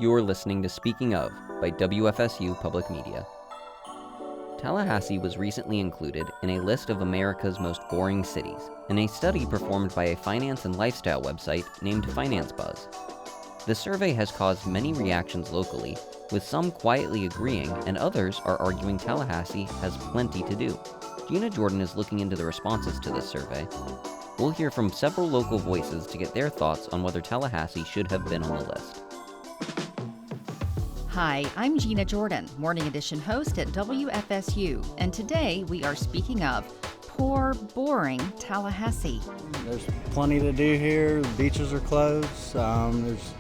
You're listening to Speaking Of by WFSU Public Media. Tallahassee was recently included in a list of America's most boring cities in a study performed by a finance and lifestyle website named Finance Buzz. The survey has caused many reactions locally, with some quietly agreeing and others are arguing Tallahassee has plenty to do. Gina Jordan is looking into the responses to this survey. We'll hear from several local voices to get their thoughts on whether Tallahassee should have been on the list. Hi, I'm Gina Jordan, Morning Edition host at WFSU, and today we are speaking of poor, boring Tallahassee. There's plenty to do here. The beaches are closed. There's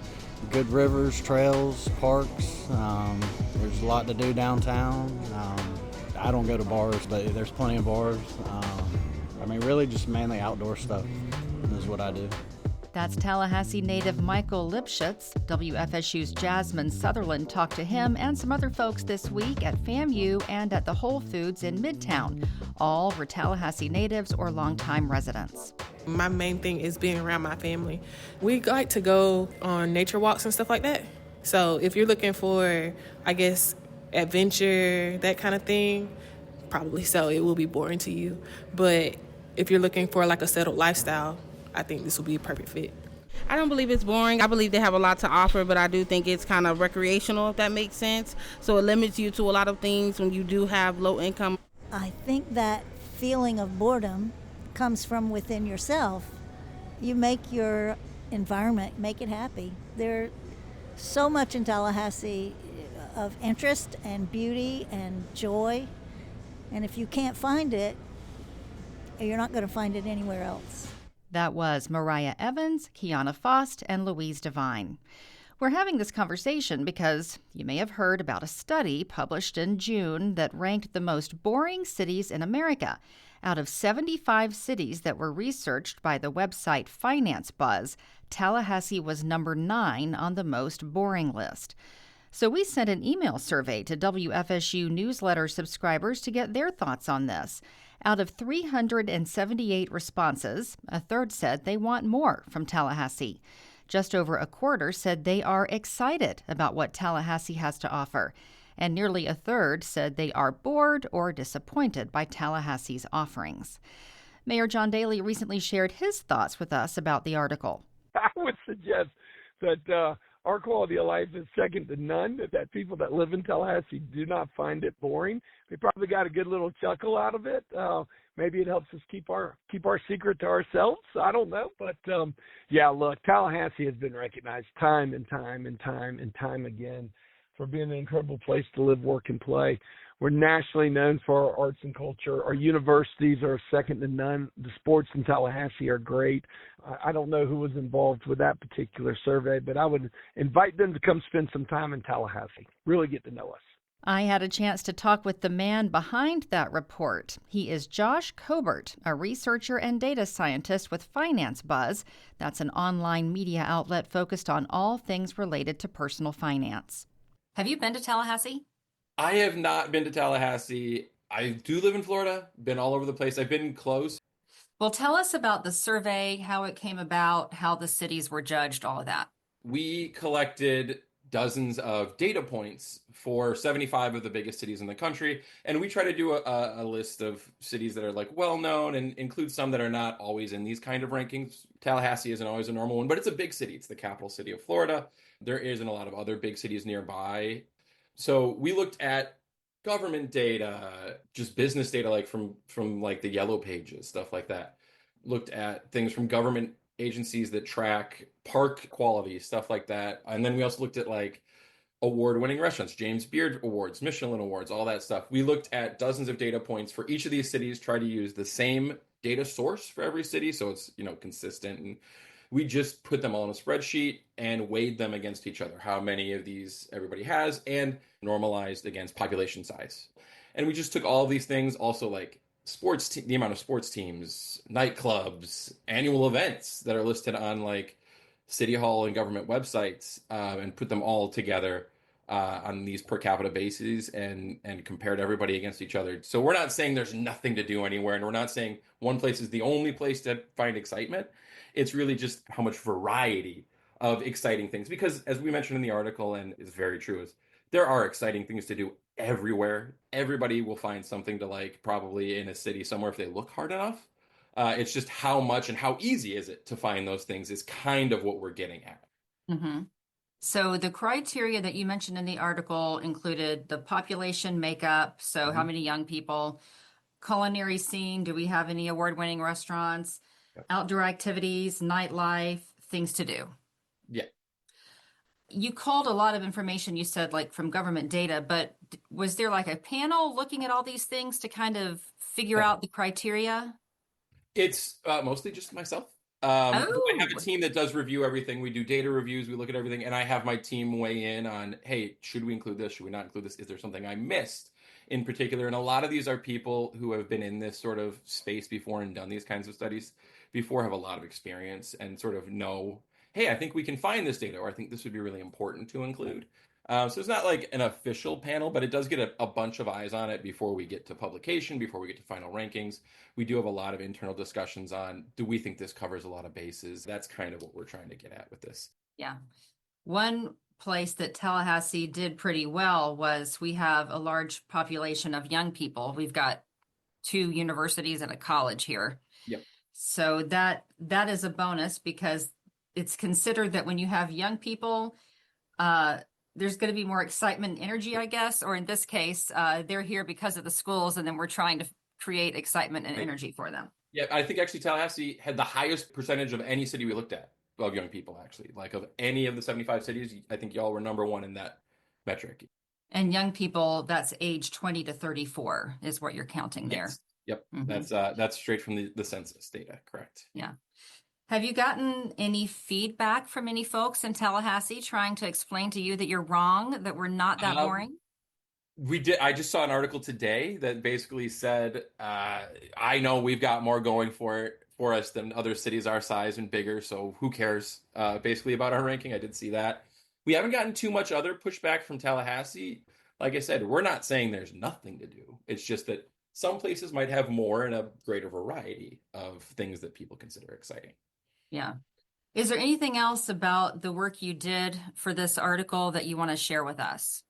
good rivers, trails, parks. There's a lot to do downtown. I don't go to bars, but there's plenty of bars. Really just mainly outdoor stuff is what I do. That's Tallahassee native Michael Lipschutz. WFSU's Jasmine Sutherland talked to him and some other folks this week at FAMU and at the Whole Foods in Midtown. All were Tallahassee natives or longtime residents. My main thing is being around my family. We like to go on nature walks and stuff like that. So if you're looking for, adventure, that kind of thing, probably so. It will be boring to you. But if you're looking for like a settled lifestyle, I think this will be a perfect fit. I don't believe it's boring. I believe they have a lot to offer, but I do think it's kind of recreational, if that makes sense. So it limits you to a lot of things when you do have low income. I think that feeling of boredom comes from within yourself. You make your environment, make it happy. There's so much in Tallahassee of interest and beauty and joy. And if you can't find it, you're not going to find it anywhere else. That was Mariah Evans, Kiana Fost, and Louise Devine. We're having this conversation because you may have heard about a study published in June that ranked the most boring cities in America. Out of 75 cities that were researched by the website Finance Buzz, Tallahassee was number 9 on the most boring list. So we sent an email survey to WFSU newsletter subscribers to get their thoughts on this. Out of 378 responses, a third said they want more from Tallahassee. Just over a quarter said they are excited about what Tallahassee has to offer. And nearly a third said they are bored or disappointed by Tallahassee's offerings. Mayor John Daley recently shared his thoughts with us about the article. I would suggest that our quality of life is second to none, that people that live in Tallahassee do not find it boring. They probably got a good little chuckle out of it. Maybe it helps us keep our secret to ourselves. I don't know. But, look, Tallahassee has been recognized time and time and time and time again for being an incredible place to live, work, and play. We're nationally known for our arts and culture. Our universities are second to none. The sports in Tallahassee are great. I don't know who was involved with that particular survey, but I would invite them to come spend some time in Tallahassee, really get to know us. I had a chance to talk with the man behind that report. He is Josh Cobert, a researcher and data scientist with Finance Buzz. That's an online media outlet focused on all things related to personal finance. Have you been to Tallahassee? I have not been to Tallahassee. I do live in Florida, been all over the place. I've been close. Well, tell us about the survey, how it came about, how the cities were judged, all of that. We collected dozens of data points for 75 of the biggest cities in the country, and we try to do a list of cities that are well-known and include some that are not always in these kind of rankings. Tallahassee isn't always a normal one, but it's a big city. It's the capital city of Florida. There isn't a lot of other big cities nearby. So we looked at government data, just business data, from the yellow pages, stuff like that. Looked at things from government agencies that track park quality, stuff like that. And then we also looked at award-winning restaurants, James Beard Awards, Michelin Awards, all that stuff. We looked at dozens of data points for each of these cities, try to use the same data source for every city, so it's consistent. And we just put them all in a spreadsheet and weighed them against each other, how many of these everybody has, and normalized against population size. And we just took all of these things, also the amount of sports teams, nightclubs, annual events that are listed on city hall and government websites, and put them all together on these per capita bases and compared everybody against each other. So we're not saying there's nothing to do anywhere, and we're not saying one place is the only place to find excitement. It's really just how much variety of exciting things. Because as we mentioned in the article, and is very true, is there are exciting things to do everywhere. Everybody will find something to like probably in a city somewhere if they look hard enough. It's just how much and how easy is it to find those things is kind of what we're getting at. Mm-hmm. So the criteria that you mentioned in the article included the population makeup, so how many young people, culinary scene, do we have any award-winning restaurants, outdoor activities, nightlife, things to do. Yeah. You called a lot of information, you said, like from government data, but was there like a panel looking at all these things to kind of figure out the criteria? It's mostly just myself. But I have a Oh, team that does review everything. We do data reviews, we look at everything, and I have my team weigh in on, hey, should we include this? Should we not include this? Is there something I missed in particular? And a lot of these are people who have been in this sort of space before and done these kinds of studies before, have a lot of experience and sort of know, hey, I think we can find this data, or I think this would be really important to include. So it's not like an official panel, but it does get a bunch of eyes on it before we get to publication, before we get to final rankings. We do have a lot of internal discussions on, do we think this covers a lot of bases? That's kind of what we're trying to get at with this. yeah. One place that Tallahassee did pretty well was we have a large population of young people. We've got 2 universities and a college here. Yep. So that is a bonus because it's considered that when you have young people, there's going to be more excitement and energy, I guess, or in this case, they're here because of the schools, and then we're trying to create excitement and energy for them. Yeah, I think actually Tallahassee had the highest percentage of any city we looked at of young people, actually. Like of any of the 75 cities, I think y'all were number 1 in that metric. And young people, that's age 20 to 34 is what you're counting there. Yes. Yep. Mhm. That's straight from the census data, correct. Yeah. Have you gotten any feedback from any folks in Tallahassee trying to explain to you that you're wrong, that we're not that boring? We did. I just saw an article today that basically said, I know we've got more going for us than other cities our size and bigger, so who cares, basically about our ranking. I did see that. We haven't gotten too much other pushback from Tallahassee. Like I said, we're not saying there's nothing to do. It's just that some places might have more and a greater variety of things that people consider exciting. Yeah. Is there anything else about the work you did for this article that you want to share with us?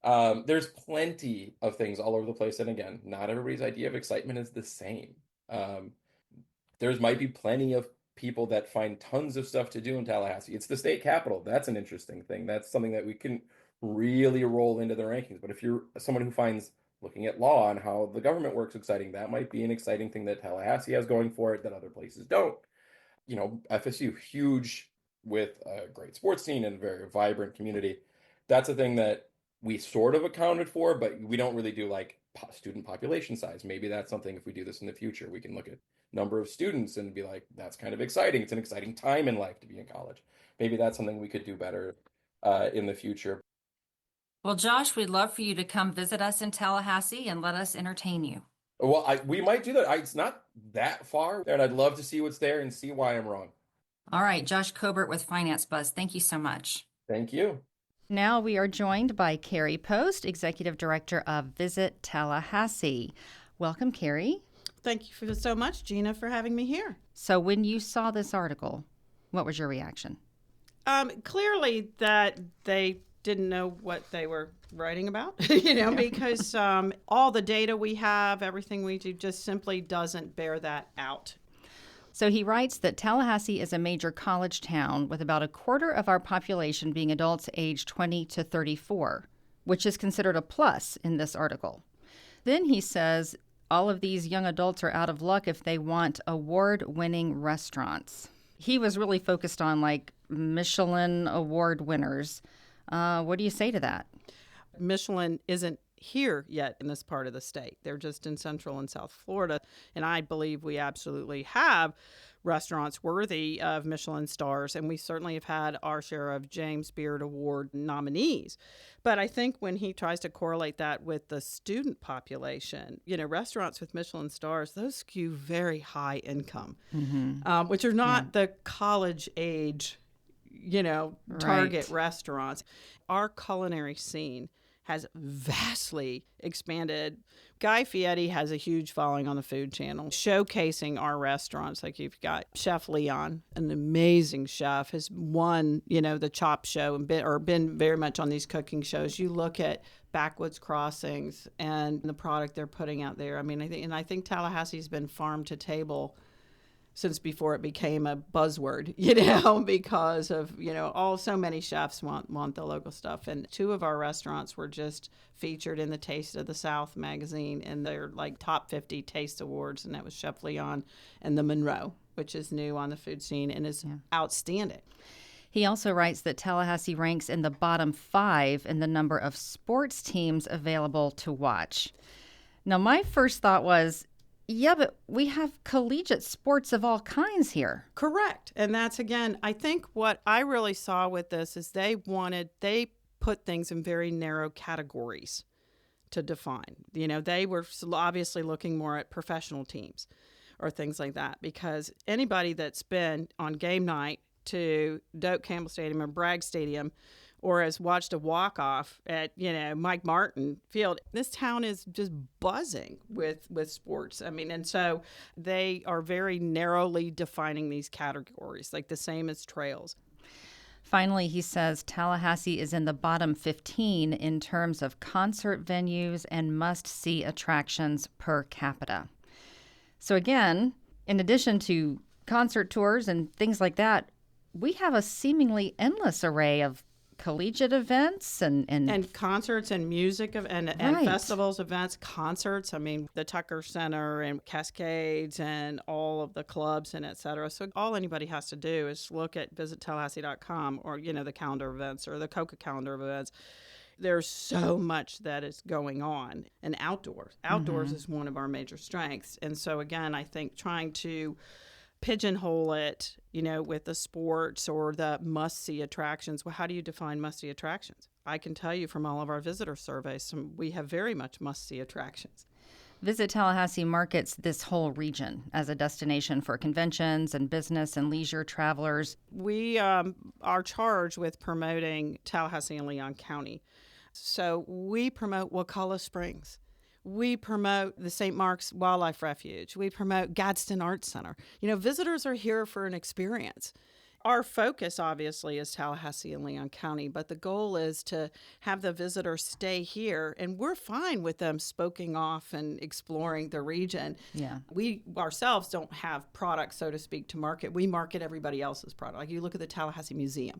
There's plenty of things all over the place. And again, not everybody's idea of excitement is the same. There's might be plenty of people that find tons of stuff to do in Tallahassee. It's the state capital. That's an interesting thing. That's something that we can really roll into the rankings. But if you're someone who finds looking at law and how the government works exciting, that might be an exciting thing that Tallahassee has going for it that other places don't. FSU, huge with a great sports scene and a very vibrant community. That's a thing that we sort of accounted for, but we don't really do like student population size. Maybe that's something, if we do this in the future, we can look at number of students and be like, that's kind of exciting. It's an exciting time in life to be in college. Maybe that's something we could do better in the future. Well, Josh, we'd love for you to come visit us in Tallahassee and let us entertain you. Well, we might do that. It's not that far, and I'd love to see what's there and see why I'm wrong. All right, Josh Cobert with Finance Buzz. Thank you so much. Thank you. Now we are joined by Carrie Post, Executive Director of Visit Tallahassee. Welcome, Carrie. Thank you so much, Gina, for having me here. So when you saw this article, what was your reaction? Clearly that they didn't know what they were writing about, because all the data we have, everything we do just simply doesn't bear that out. So he writes that Tallahassee is a major college town with about a quarter of our population being adults aged 20 to 34, which is considered a plus in this article. Then he says all of these young adults are out of luck if they want award-winning restaurants. He was really focused on like Michelin award winners. What do you say to that? Michelin isn't here yet in this part of the state. They're just in Central and South Florida. And I believe we absolutely have restaurants worthy of Michelin stars. And we certainly have had our share of James Beard Award nominees. But I think when he tries to correlate that with the student population, restaurants with Michelin stars, those skew very high income, which are not the college age, target restaurants. Our culinary scene has vastly expanded. Guy Fieri has a huge following on the Food Channel, showcasing our restaurants. Like you've got Chef Leon, an amazing chef, has won, the Chop Show and been very much on these cooking shows. You look at Backwoods Crossings and the product they're putting out there. I mean, I think Tallahassee's been farm to table since before it became a buzzword, because of, so many chefs want the local stuff. And 2 of our restaurants were just featured in the Taste of the South magazine in their top 50 taste awards. And that was Chef Leon and the Monroe, which is new on the food scene and is outstanding. He also writes that Tallahassee ranks in the bottom 5 in the number of sports teams available to watch. Now, my first thought was, yeah, but we have collegiate sports of all kinds here. Correct. And that's, again, I think what I really saw with this is they put things in very narrow categories to define. They were obviously looking more at professional teams or things like that, because anybody that's been on game night to Doak Campbell Stadium or Bragg Stadium or has watched a walk-off at, Mike Martin Field, this town is just buzzing with sports. I mean, and so they are very narrowly defining these categories, like the same as trails. Finally, he says Tallahassee is in the bottom 15 in terms of concert venues and must-see attractions per capita. So again, in addition to concert tours and things like that, we have a seemingly endless array of collegiate events and concerts and music and festivals, events, concerts. I mean, the Tucker Center and Cascades and all of the clubs and et cetera. So all anybody has to do is visit Tallahassee.com or, the calendar of events or the COCA calendar of events. There's so much that is going on. And outdoors is one of our major strengths. And so again, I think trying to pigeonhole it, with the sports or the must-see attractions. Well, how do you define must-see attractions? I can tell you from all of our visitor surveys, we have very much must-see attractions. Visit Tallahassee markets this whole region as a destination for conventions and business and leisure travelers. We are charged with promoting Tallahassee and Leon County. So we promote Wakulla Springs. We promote the St. Mark's Wildlife Refuge. We promote Gadsden Arts Center. Visitors are here for an experience. Our focus, obviously, is Tallahassee and Leon County, but the goal is to have the visitors stay here, and we're fine with them spoking off and exploring the region. Yeah. We ourselves don't have products, so to speak, to market. We market everybody else's product. Like you look at the Tallahassee Museum.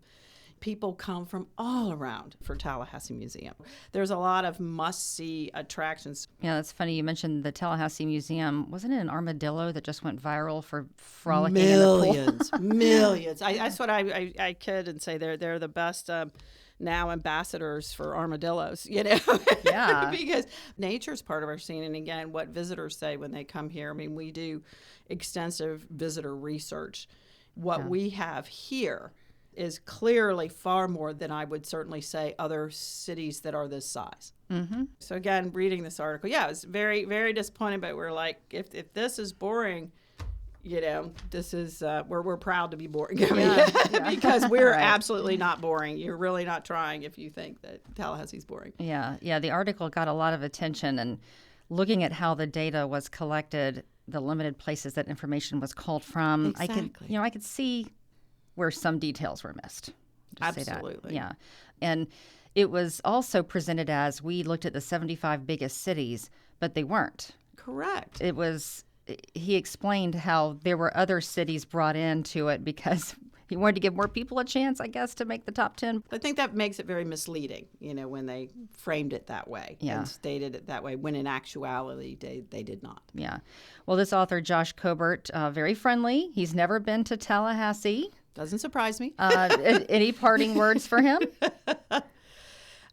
People come from all around for Tallahassee Museum. There's a lot of must-see attractions. Yeah, that's funny. You mentioned the Tallahassee Museum. Wasn't it an armadillo that just went viral for frolicking in the pool? Millions. That's what I kid and say they're the best now ambassadors for armadillos, Yeah. Because nature's part of our scene. And again, what visitors say when they come here, I mean, we do extensive visitor research. What we have here is clearly far more than I would certainly say other cities that are this size. Mm-hmm. So again, reading this article, it was very, very disappointing, but we're like, if this is boring, this is, we're proud to be boring. I mean, because we're absolutely not boring. You're really not trying if you think that Tallahassee's boring. Yeah. The article got a lot of attention, and looking at how the data was collected, the limited places that information was culled from, Exactly. I could see where some details were missed. Absolutely. Yeah. And it was also presented as we looked at the 75 biggest cities, but they weren't. Correct. He explained how there were other cities brought into it because he wanted to give more people a chance, I guess, to make the top 10. I think that makes it very misleading, when they framed it that way and stated it that way, when in actuality they did not. Yeah. Well, this author, Josh Cobert, very friendly. He's never been to Tallahassee. Doesn't surprise me. Any parting words for him?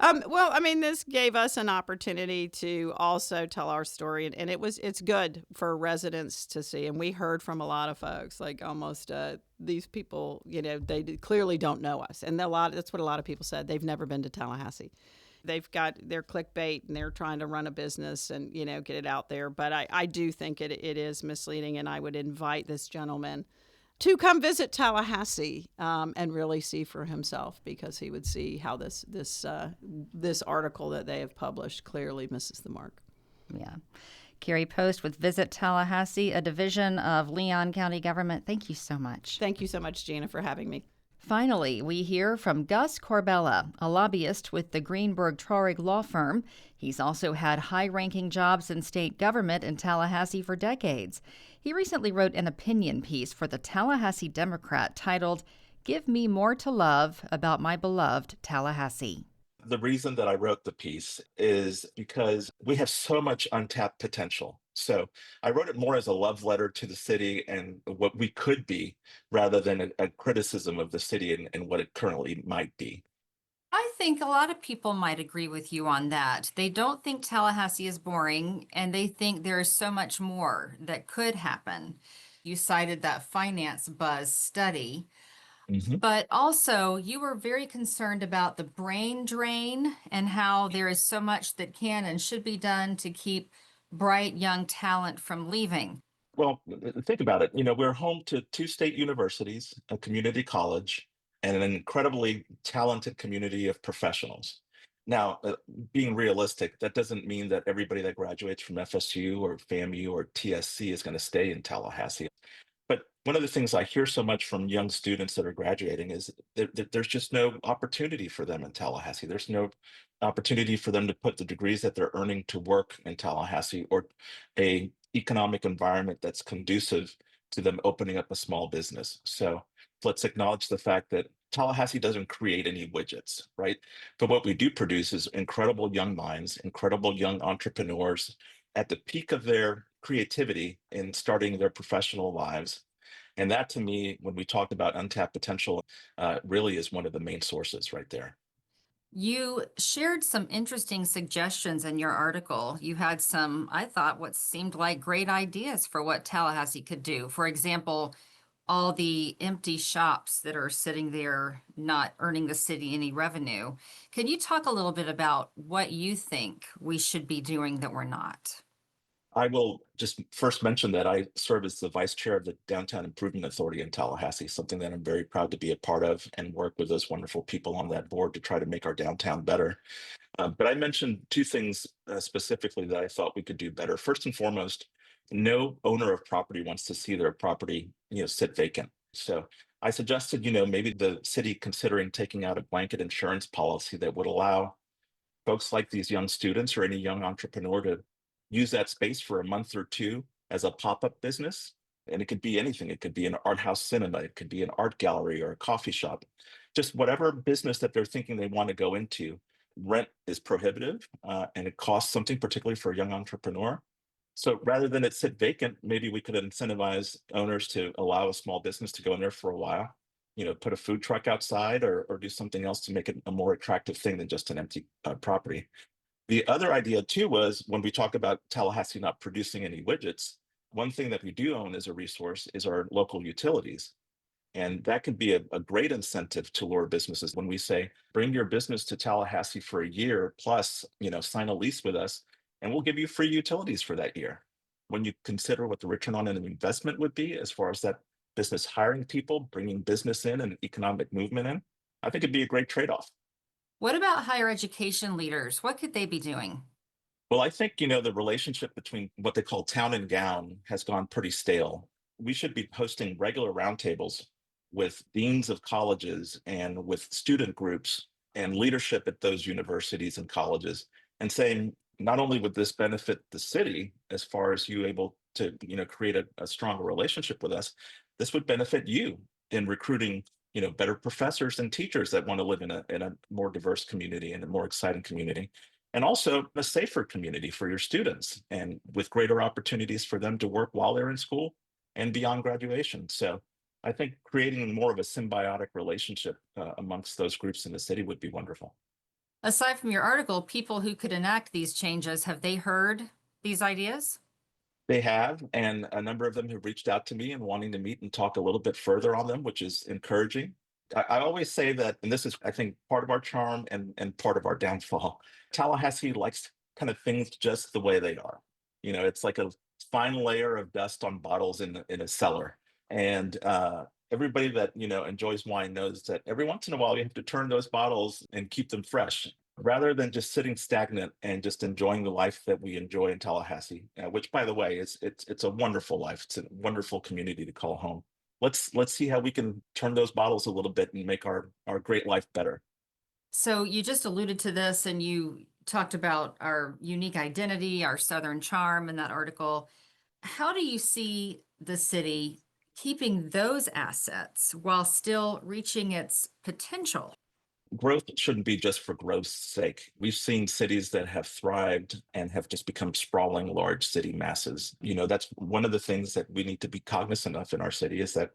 Well, I mean, this gave us an opportunity to also tell our story, and it's good for residents to see. And we heard from a lot of folks, like almost these people, they clearly don't know us, and that's what a lot of people said. They've never been to Tallahassee. They've got their clickbait, and they're trying to run a business and get it out there. But I do think it is misleading, and I would invite this gentleman to come visit Tallahassee and really see for himself, because he would see how this article that they have published clearly misses the mark. Yeah. Carrie Post with Visit Tallahassee, a division of Leon County government. Thank you so much. Thank you so much, Gina, for having me. Finally, we hear from Gus Corbella, a lobbyist with the Greenberg Traurig law firm. He's also had high-ranking jobs in state government in Tallahassee for decades. He recently wrote an opinion piece for the Tallahassee Democrat titled, "Give Me More to Love About My Beloved Tallahassee." The reason that I wrote the piece is because we have so much untapped potential. So I wrote it more as a love letter to the city and what we could be, rather than a criticism of the city and what it currently might be. I think a lot of people might agree with you on that. They don't think Tallahassee is boring, and they think there is so much more that could happen. You cited that finance buzz study. Mhm. But also, you were very concerned about the brain drain and how there is so much that can and should be done to keep bright young talent from leaving. Well, think about it. We're home to two state universities, a community college, and an incredibly talented community of professionals. Now, being realistic, that doesn't mean that everybody that graduates from FSU or FAMU or TSC is going to stay in Tallahassee. But one of the things I hear so much from young students that are graduating is that there's just no opportunity for them in Tallahassee. There's no opportunity for them to put the degrees that they're earning to work in Tallahassee, or a economic environment that's conducive to them opening up a small business. So let's acknowledge the fact that Tallahassee doesn't create any widgets, right? But what we do produce is incredible young minds, incredible young entrepreneurs at the peak of their creativity in starting their professional lives. And that, to me, when we talk about untapped potential, really is one of the main sources right there. You shared some interesting suggestions in your article. You had some, I thought, what seemed like great ideas for what Tallahassee could do. For example, all the empty shops that are sitting there not earning the city any revenue. Can you talk a little bit about what you think we should be doing that we're not? I will just first mention that I serve as the vice chair of the Downtown Improvement Authority in Tallahassee, something that I'm very proud to be a part of and work with those wonderful people on that board to try to make our downtown better. But I mentioned two things specifically that I thought we could do better. First and foremost, no owner of property wants to see their property, sit vacant. So I suggested, maybe the city considering taking out a blanket insurance policy that would allow folks like these young students or any young entrepreneur to use that space for a month or two as a pop-up business. And it could be anything. It could be an art house cinema. It could be an art gallery or a coffee shop. Just whatever business that they're thinking they want to go into. Rent is prohibitive, and it costs something, particularly for a young entrepreneur. So rather than it sit vacant, maybe we could incentivize owners to allow a small business to go in there for a while, put a food truck outside, or do something else to make it a more attractive thing than just an empty property. The other idea too was, when we talk about Tallahassee not producing any widgets, one thing that we do own as a resource is our local utilities. And that can be a great incentive to lure businesses when we say, bring your business to Tallahassee for a year plus, sign a lease with us, and we'll give you free utilities for that year. When you consider what the return on an investment would be as far as that business hiring people, bringing business in and economic movement in, I think it'd be a great trade-off. What about higher education leaders? What could they be doing? Well, I think, the relationship between what they call town and gown has gone pretty stale. We should be hosting regular roundtables with deans of colleges and with student groups and leadership at those universities and colleges, and saying, not only would this benefit the city as far as you able to, create a stronger relationship with us, this would benefit you in recruiting, better professors and teachers that want to live in a more diverse community and a more exciting community, and also a safer community for your students, and with greater opportunities for them to work while they're in school and beyond graduation. So I think creating more of a symbiotic relationship amongst those groups in the city would be wonderful. Aside from your article, people who could enact these changes, have they heard these ideas? They have, and a number of them have reached out to me and wanting to meet and talk a little bit further on them, which is encouraging. I always say that, and this is, I think, part of our charm and part of our downfall. Tallahassee likes kind of things just the way they are. It's like a fine layer of dust on bottles in a cellar. And everybody that enjoys wine knows that every once in a while you have to turn those bottles and keep them fresh, rather than just sitting stagnant and just enjoying the life that we enjoy in Tallahassee. Which, by the way, it's a wonderful life. It's a wonderful community to call home. Let's see how we can turn those bottles a little bit and make our great life better. So you just alluded to this and you talked about our unique identity, our Southern charm in that article. How do you see the city keeping those assets while still reaching its potential? Growth shouldn't be just for growth's sake. We've seen cities that have thrived and have just become sprawling large city masses. That's one of the things that we need to be cognizant of in our city, is that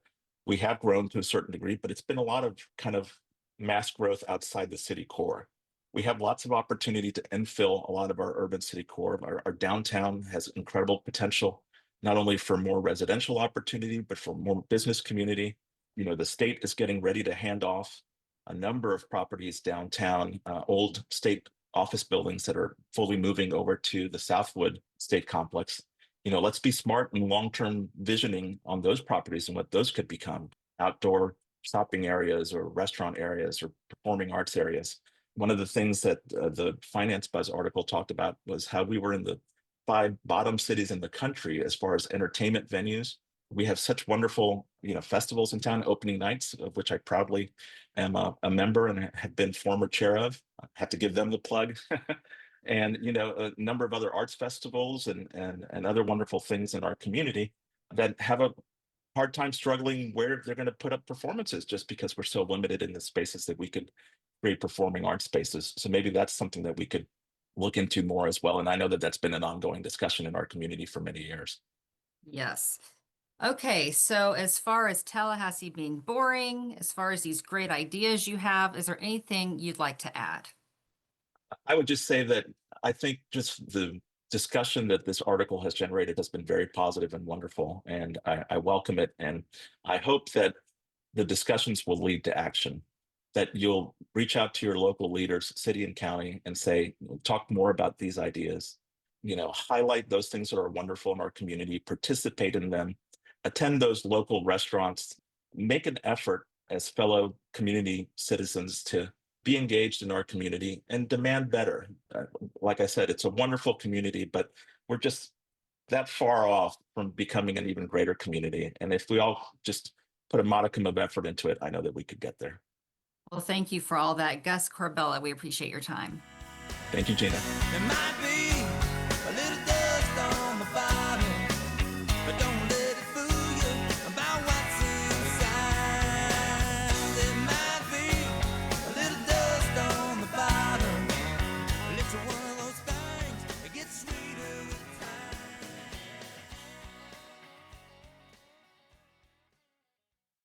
we have grown to a certain degree, but it's been a lot of kind of mass growth outside the city core. We have lots of opportunity to infill a lot of our urban city core. Our downtown has incredible potential, not only for more residential opportunity, but for more business community. The state is getting ready to hand off a number of properties downtown, old state office buildings that are fully moving over to the Southwood State Complex. Let's be smart and long-term visioning on those properties and what those could become: outdoor shopping areas or restaurant areas or performing arts areas. One of the things that the Finance Buzz article talked about was how we were in the 5 bottom cities in the country as far as entertainment venues. We have such wonderful, festivals in town, opening nights, of which I proudly am a member and have been former chair of. I have to give them the plug. And a number of other arts festivals and other wonderful things in our community that have a hard time struggling where they're going to put up performances, just because we're so limited in the spaces that we could create performing arts spaces. So maybe that's something that we could look into more as well. And I know that that's been an ongoing discussion in our community for many years. Yes. Okay, so as far as Tallahassee being boring, as far as these great ideas you have, is there anything you'd like to add? I would just say that I think just the discussion that this article has generated has been very positive and wonderful, and I welcome it. And I hope that the discussions will lead to action, that you'll reach out to your local leaders, city and county, and say, talk more about these ideas, highlight those things that are wonderful in our community, participate in them, attend those local restaurants, make an effort as fellow community citizens to be engaged in our community and demand better. Like I said, it's a wonderful community, but we're just that far off from becoming an even greater community. And if we all just put a modicum of effort into it, I know that we could get there. Well, thank you for all that. Gus Corbella, we appreciate your time. Thank you, Gina. It might be